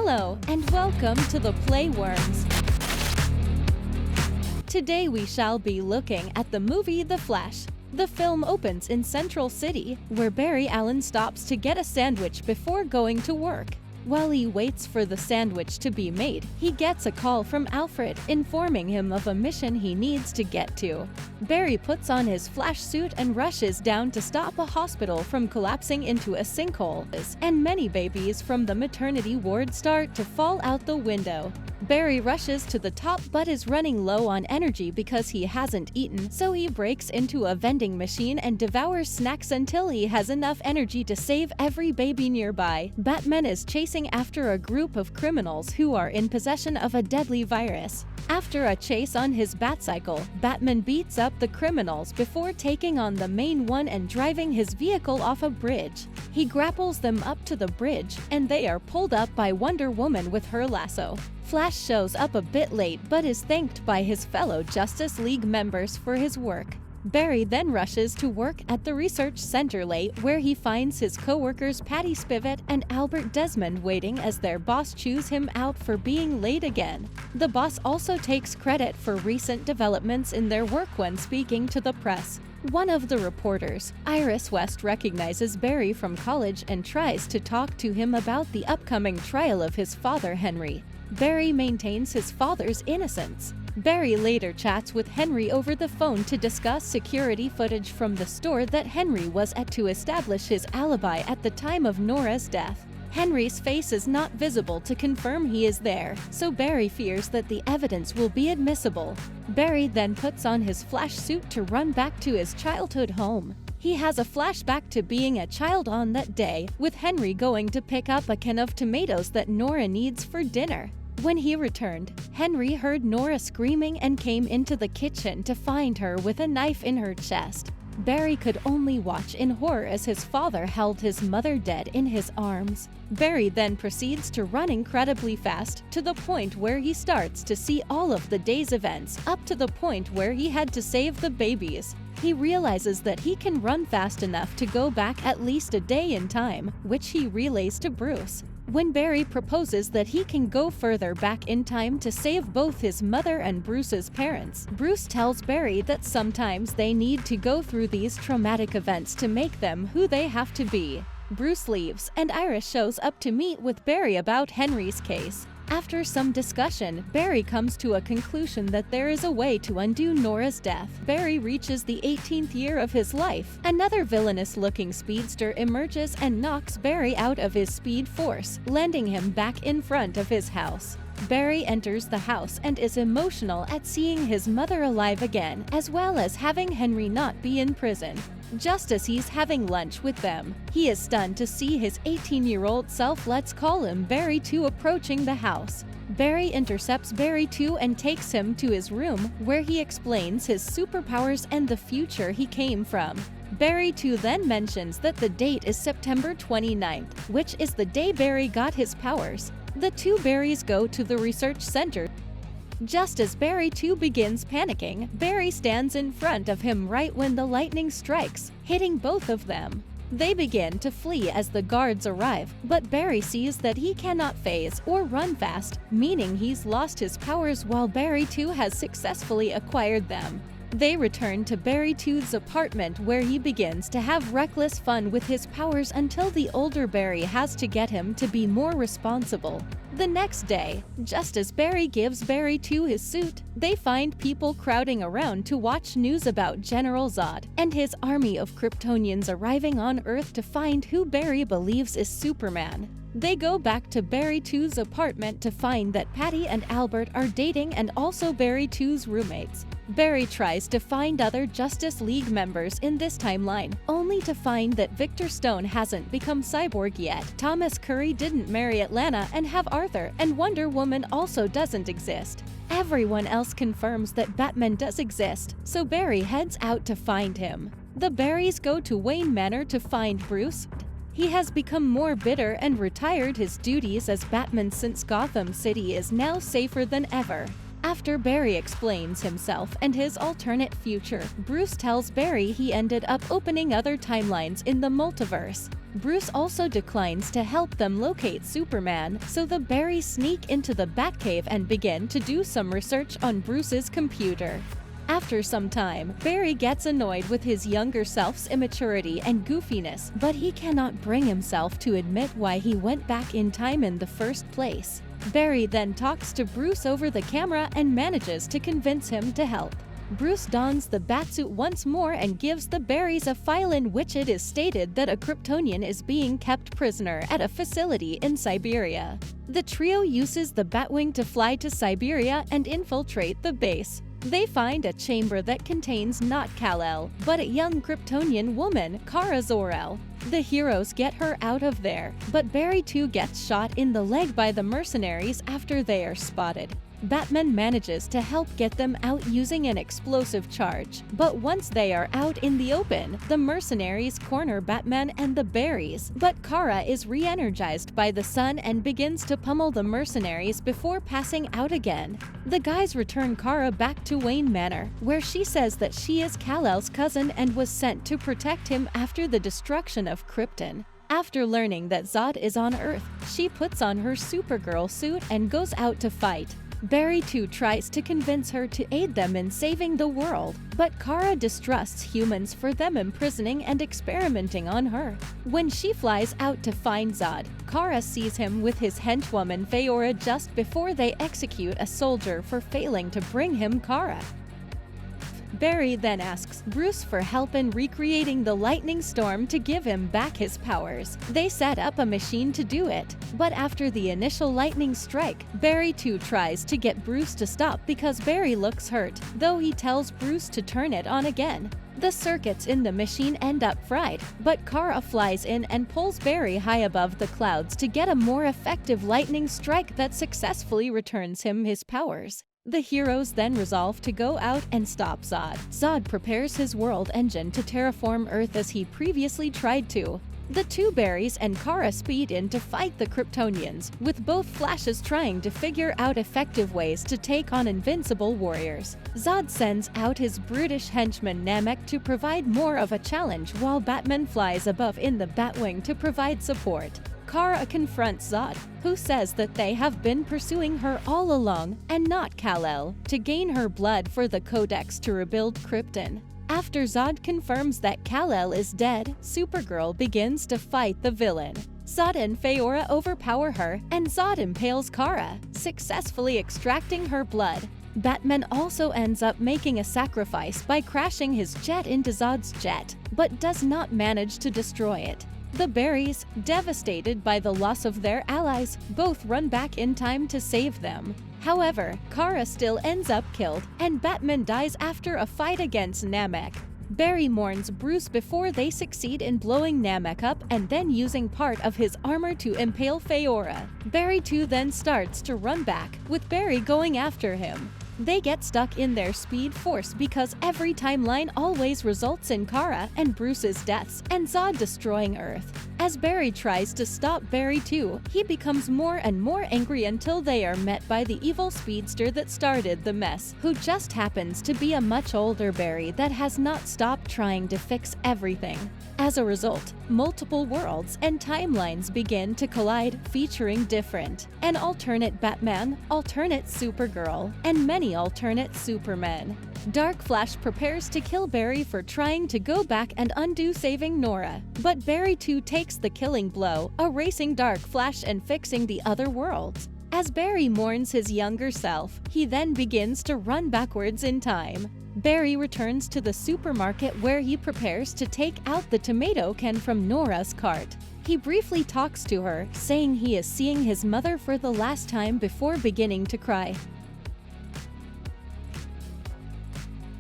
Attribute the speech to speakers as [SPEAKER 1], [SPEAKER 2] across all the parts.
[SPEAKER 1] Hello, and welcome to the Playworms. Today we shall be looking at the movie The Flash. The film opens in Central City, where Barry Allen stops to get a sandwich before going to work. While he waits for the sandwich to be made, he gets a call from Alfred informing him of a mission he needs to get to. Barry puts on his Flash suit and rushes down to stop a hospital from collapsing into a sinkhole, and many babies from the maternity ward start to fall out the window. Barry rushes to the top but is running low on energy because he hasn't eaten, so he breaks into a vending machine and devours snacks until he has enough energy to save every baby nearby. Batman is chasing after a group of criminals who are in possession of a deadly virus. After a chase on his Batcycle, Batman beats up the criminals before taking on the main one and driving his vehicle off a bridge. He grapples them up to the bridge, and they are pulled up by Wonder Woman with her lasso. Flash shows up a bit late but is thanked by his fellow Justice League members for his work. Barry then rushes to work at the research center late, where he finds his co-workers Patty Spivot and Albert Desmond waiting as their boss chews him out for being late again. The boss also takes credit for recent developments in their work when speaking to the press. One of the reporters, Iris West, recognizes Barry from college and tries to talk to him about the upcoming trial of his father, Henry. Barry maintains his father's innocence. Barry later chats with Henry over the phone to discuss security footage from the store that Henry was at to establish his alibi at the time of Nora's death. Henry's face is not visible to confirm he is there, so Barry fears that the evidence will be admissible. Barry then puts on his Flash suit to run back to his childhood home. He has a flashback to being a child on that day, with Henry going to pick up a can of tomatoes that Nora needs for dinner. When he returned, Henry heard Nora screaming and came into the kitchen to find her with a knife in her chest. Barry could only watch in horror as his father held his mother dead in his arms. Barry then proceeds to run incredibly fast, to the point where he starts to see all of the day's events, up to the point where he had to save the babies. He realizes that he can run fast enough to go back at least a day in time, which he relays to Bruce. When Barry proposes that he can go further back in time to save both his mother and Bruce's parents, Bruce tells Barry that sometimes they need to go through these traumatic events to make them who they have to be. Bruce leaves, and Iris shows up to meet with Barry about Henry's case. After some discussion, Barry comes to a conclusion that there is a way to undo Nora's death. Barry reaches the 18th year of his life. Another villainous-looking speedster emerges and knocks Barry out of his speed force, landing him back in front of his house. Barry enters the house and is emotional at seeing his mother alive again, as well as having Henry not be in prison. Just as he's having lunch with them, he is stunned to see his 18-year-old self, let's call him Barry 2, approaching the house. Barry intercepts Barry 2 and takes him to his room, where he explains his superpowers and the future he came from. Barry 2 then mentions that the date is September 29th, which is the day Barry got his powers. The two Barrys go to the research center. Just as Barry 2 begins panicking, Barry stands in front of him right when the lightning strikes, hitting both of them. They begin to flee as the guards arrive, but Barry sees that he cannot phase or run fast, meaning he's lost his powers while Barry 2 has successfully acquired them. They return to Barry 2's apartment, where he begins to have reckless fun with his powers until the older Barry has to get him to be more responsible. The next day, just as Barry gives Barry 2 his suit, they find people crowding around to watch news about General Zod and his army of Kryptonians arriving on Earth to find who Barry believes is Superman. They go back to Barry 2's apartment to find that Patty and Albert are dating and also Barry 2's roommates. Barry tries to find other Justice League members in this timeline, only to find that Victor Stone hasn't become cyborg yet, Thomas Curry didn't marry Atlanta and have Arthur, and Wonder Woman also doesn't exist. Everyone else confirms that Batman does exist, so Barry heads out to find him. The Barrys go to Wayne Manor to find Bruce. He has become more bitter and retired his duties as Batman since Gotham City is now safer than ever. After Barry explains himself and his alternate future, Bruce tells Barry he ended up opening other timelines in the multiverse. Bruce also declines to help them locate Superman, so the Barrys sneak into the Batcave and begin to do some research on Bruce's computer. After some time, Barry gets annoyed with his younger self's immaturity and goofiness, but he cannot bring himself to admit why he went back in time in the first place. Barry then talks to Bruce over the camera and manages to convince him to help. Bruce dons the batsuit once more and gives the Barrys a file in which it is stated that a Kryptonian is being kept prisoner at a facility in Siberia. The trio uses the Batwing to fly to Siberia and infiltrate the base. They find a chamber that contains not Kal-El, but a young Kryptonian woman, Kara Zor-El. The heroes get her out of there, but Barry too gets shot in the leg by the mercenaries after they are spotted. Batman manages to help get them out using an explosive charge, but once they are out in the open, the mercenaries corner Batman and the Barrys, but Kara is re-energized by the sun and begins to pummel the mercenaries before passing out again. The guys return Kara back to Wayne Manor, where she says that she is Kal-El's cousin and was sent to protect him after the destruction of Krypton. After learning that Zod is on Earth, she puts on her Supergirl suit and goes out to fight. Barry too tries to convince her to aid them in saving the world, but Kara distrusts humans for them imprisoning and experimenting on her. When she flies out to find Zod, Kara sees him with his henchwoman Faora just before they execute a soldier for failing to bring him Kara. Barry then asks Bruce for help in recreating the lightning storm to give him back his powers. They set up a machine to do it, but after the initial lightning strike, Barry too tries to get Bruce to stop because Barry looks hurt, though he tells Bruce to turn it on again. The circuits in the machine end up fried, but Kara flies in and pulls Barry high above the clouds to get a more effective lightning strike that successfully returns him his powers. The heroes then resolve to go out and stop Zod. Zod prepares his world engine to terraform Earth as he previously tried to. The two Barrys and Kara speed in to fight the Kryptonians, with both Flashes trying to figure out effective ways to take on invincible warriors. Zod sends out his brutish henchman Namek to provide more of a challenge, while Batman flies above in the Batwing to provide support. Kara confronts Zod, who says that they have been pursuing her all along, and not Kal-El, to gain her blood for the codex to rebuild Krypton. After Zod confirms that Kal-El is dead, Supergirl begins to fight the villain. Zod and Faora overpower her, and Zod impales Kara, successfully extracting her blood. Batman also ends up making a sacrifice by crashing his jet into Zod's jet, but does not manage to destroy it. The Barrys, devastated by the loss of their allies, both run back in time to save them. However, Kara still ends up killed, and Batman dies after a fight against Namek. Barry mourns Bruce before they succeed in blowing Namek up and then using part of his armor to impale Faora. Barry too then starts to run back, with Barry going after him. They get stuck in their speed force because every timeline always results in Kara and Bruce's deaths and Zod destroying Earth. As Barry tries to stop Barry too, he becomes more and more angry until they are met by the evil speedster that started the mess, who just happens to be a much older Barry that has not stopped trying to fix everything. As a result, multiple worlds and timelines begin to collide, featuring different an alternate Batman, alternate Supergirl, and many alternate Supermen. Dark Flash prepares to kill Barry for trying to go back and undo saving Nora, but Barry too takes the killing blow, erasing Dark Flash and fixing the other worlds. As Barry mourns his younger self, he then begins to run backwards in time. Barry returns to the supermarket where he prepares to take out the tomato can from Nora's cart. He briefly talks to her, saying he is seeing his mother for the last time before beginning to cry.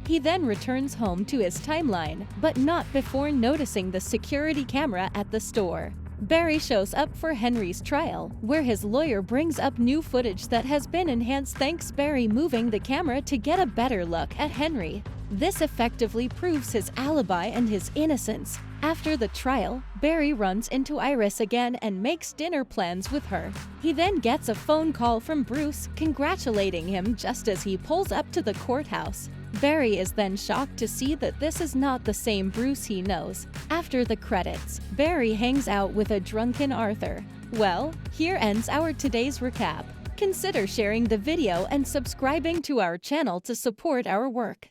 [SPEAKER 1] He then returns home to his timeline, but not before noticing the security camera at the store. Barry shows up for Henry's trial, where his lawyer brings up new footage that has been enhanced thanks Barry moving the camera to get a better look at Henry. This effectively proves his alibi and his innocence. After the trial, Barry runs into Iris again and makes dinner plans with her. He then gets a phone call from Bruce, congratulating him just as he pulls up to the courthouse. Barry is then shocked to see that this is not the same Bruce he knows. After the credits, Barry hangs out with a drunken Arthur. Well, here ends our today's recap. Consider sharing the video and subscribing to our channel to support our work.